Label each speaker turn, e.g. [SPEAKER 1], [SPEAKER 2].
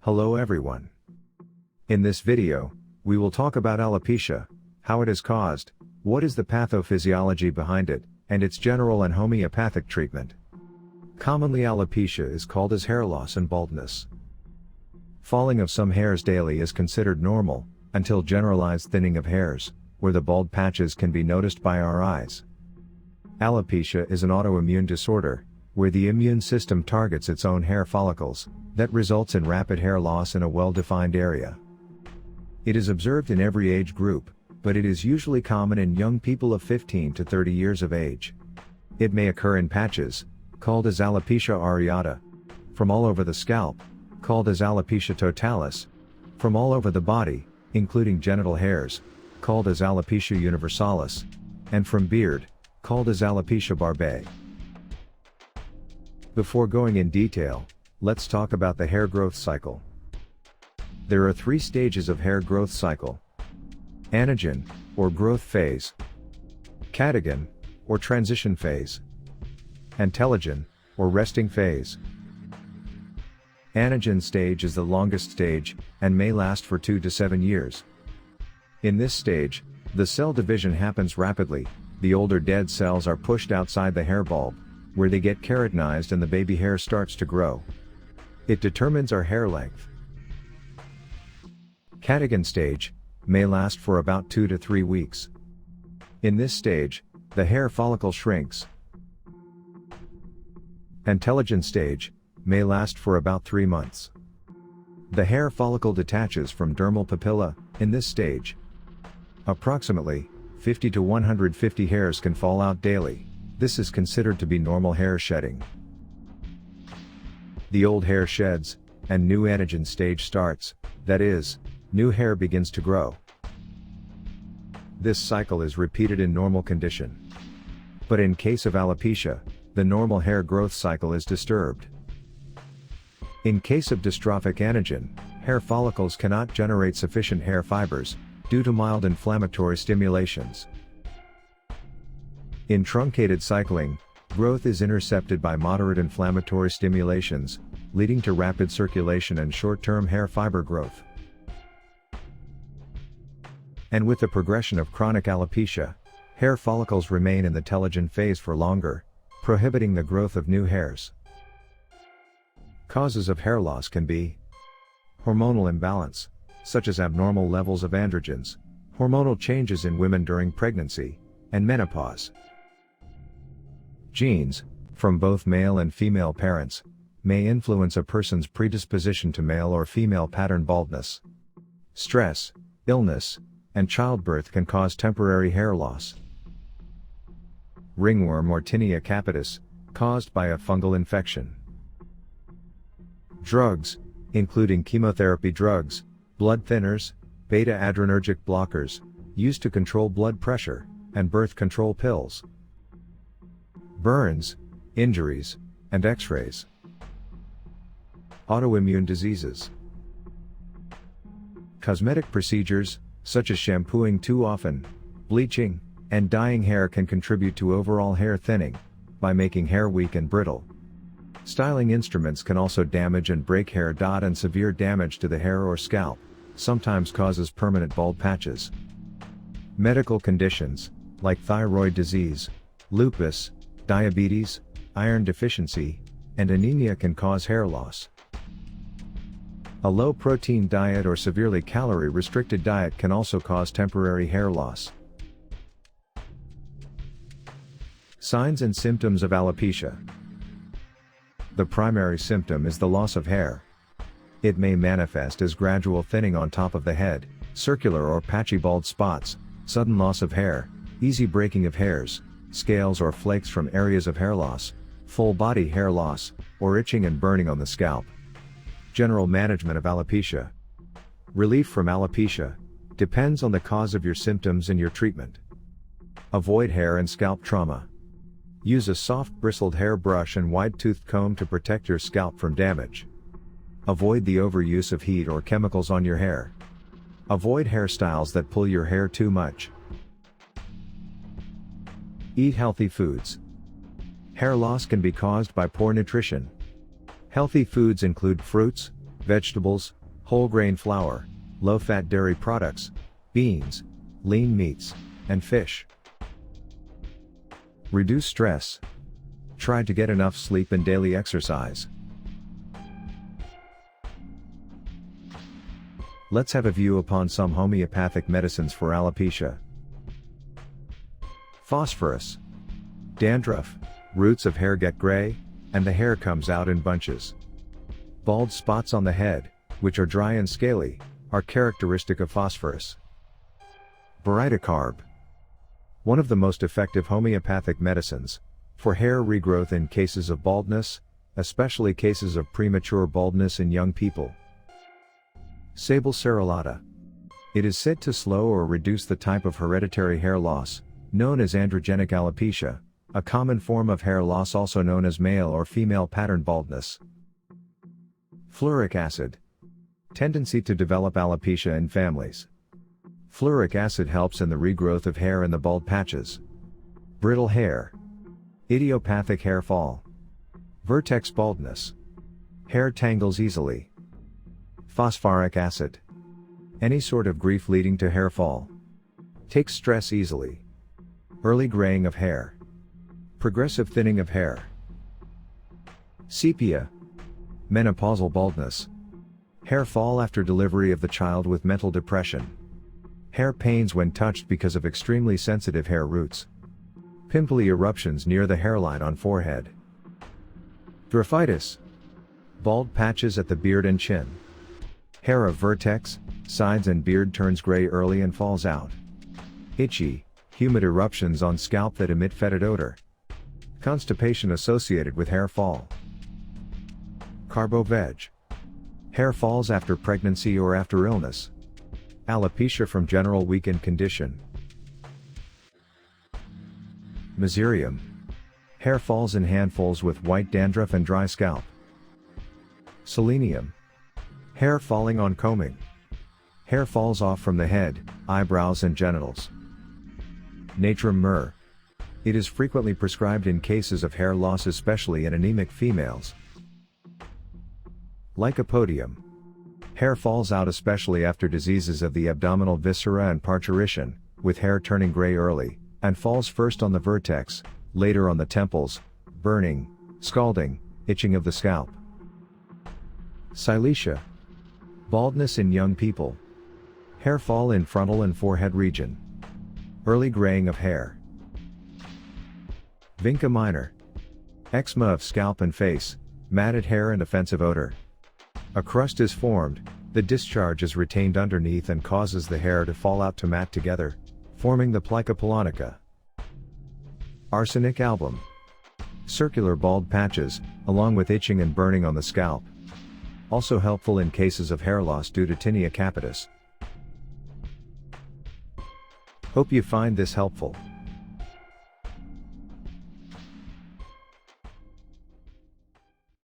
[SPEAKER 1] Hello everyone. In this video, we will talk about alopecia, how it is caused, what is the pathophysiology behind it, and its general and homeopathic treatment. Commonly alopecia is called as hair loss and baldness. Falling of some hairs daily is considered normal, until generalized thinning of hairs, where the bald patches can be noticed by our eyes. Alopecia is an autoimmune disorder, where the immune system targets its own hair follicles, that results in rapid hair loss in a well-defined area. It is observed in every age group, but it is usually common in young people of 15 to 30 years of age. It may occur in patches, called as alopeciaareata, from all over the scalp, called as alopecia totalis, from all over the body, including genital hairs, called as alopecia universalis, and from beard, called as alopecia barbae. Before going in detail, let's talk about the hair growth cycle. There are 3 stages of hair growth cycle: anagen, or growth phase; catagen, or transition phase; and telogen, or resting phase. Anagen stage is the longest stage, and may last for 2 to 7 years. In this stage, the cell division happens rapidly, the older dead cells are pushed outside the hair bulb, where they get keratinized and the baby hair starts to grow. It determines our hair length. Catagen stage may last for about 2 to 3 weeks. In this stage, the hair follicle shrinks. And telogen stage may last for about 3 months. The hair follicle detaches from dermal papilla in this stage. Approximately 50 to 150 hairs can fall out daily. This is considered to be normal hair shedding. The old hair sheds, and new anagen stage starts, that is, new hair begins to grow. This cycle is repeated in normal condition. But in case of alopecia, the normal hair growth cycle is disturbed. In case of dystrophic anagen, hair follicles cannot generate sufficient hair fibers, due to mild inflammatory stimulations. In truncated cycling, growth is intercepted by moderate inflammatory stimulations, leading to rapid circulation and short-term hair fiber growth. And with the progression of chronic alopecia, hair follicles remain in the telogen phase for longer, prohibiting the growth of new hairs. Causes of hair loss can be hormonal imbalance, such as abnormal levels of androgens, hormonal changes in women during pregnancy, and menopause. Genes, from both male and female parents, may influence a person's predisposition to male or female pattern baldness. Stress, illness, and childbirth can cause temporary hair loss. Ringworm or tinea capitis, caused by a fungal infection. Drugs, including chemotherapy drugs, blood thinners, beta-adrenergic blockers, used to control blood pressure, and birth control pills. Burns, injuries, and X-rays. Autoimmune diseases. Cosmetic procedures, such as shampooing too often, bleaching, and dyeing hair can contribute to overall hair thinning, by making hair weak and brittle. Styling instruments can also damage and break hair. And severe damage to the hair or scalp sometimes causes permanent bald patches. Medical conditions, like thyroid disease, lupus, diabetes, iron deficiency, and anemia can cause hair loss. A low-protein diet or severely calorie-restricted diet can also cause temporary hair loss. Signs and symptoms of alopecia. The primary symptom is the loss of hair. It may manifest as gradual thinning on top of the head, circular or patchy bald spots, sudden loss of hair, easy breaking of hairs, scales or flakes from areas of hair loss, full body hair loss, or itching and burning on the scalp. General management of alopecia. Relief from alopecia depends on the cause of your symptoms and your treatment. Avoid hair and scalp trauma. Use a soft bristled hair brush and wide-toothed comb to protect your scalp from damage. Avoid the overuse of heat or chemicals on your hair. Avoid hairstyles that pull your hair too much. Eat healthy foods. Hair loss can be caused by poor nutrition. Healthy foods include fruits, vegetables, whole grain flour, low-fat dairy products, beans, lean meats, and fish. Reduce stress. Try to get enough sleep and daily exercise. Let's have a view upon some homeopathic medicines for alopecia. Phosphorus. Dandruff, roots of hair get gray, and the hair comes out in bunches. Bald spots on the head, which are dry and scaly, are characteristic of phosphorus. Baridocarb. One of the most effective homeopathic medicines for hair regrowth in cases of baldness, especially cases of premature baldness in young people. Sabalcerolata. It is said to slow or reduce the type of hereditary hair loss, known as androgenic alopecia, a common form of hair loss also known as male or female pattern baldness. Fluoric acid. Tendency to develop alopecia in families. Fluoric acid helps in the regrowth of hair in the bald patches. Brittle hair. Idiopathic hair fall. Vertex baldness. Hair tangles easily. Phosphoric acid. Any sort of grief leading to hair fall. Takes stress easily. Early graying of hair. Progressive thinning of hair. Sepia. Menopausal baldness. Hair fall after delivery of the child with mental depression. Hair pains when touched because of extremely sensitive hair roots. Pimply eruptions near the hairline on forehead. Draphitis. Bald patches at the beard and chin. Hair of vertex, sides and beard turns gray early and falls out. Itchy, humid eruptions on scalp that emit fetid odor. Constipation associated with hair fall. Carboveg. Hair falls after pregnancy or after illness. Alopecia from general weakened condition. Mesothelium. Hair falls in handfuls with white dandruff and dry scalp. Selenium. Hair falling on combing. Hair falls off from the head, eyebrows and genitals. Natrum myrrh. It is frequently prescribed in cases of hair loss, especially in anemic females. Lycopodium. Hair falls out especially after diseases of the abdominal viscera and parturition, with hair turning gray early, and falls first on the vertex, later on the temples, burning, scalding, itching of the scalp. Silesia. Baldness in young people. Hair fall in frontal and forehead region. Early graying of hair. Vinca minor. Eczema of scalp and face, matted hair and offensive odor. A crust is formed, the discharge is retained underneath and causes the hair to fall out to mat together, forming the plica polonica. Arsenic album. Circular bald patches, along with itching and burning on the scalp. Also helpful in cases of hair loss due to tinea capitis. Hope you find this helpful.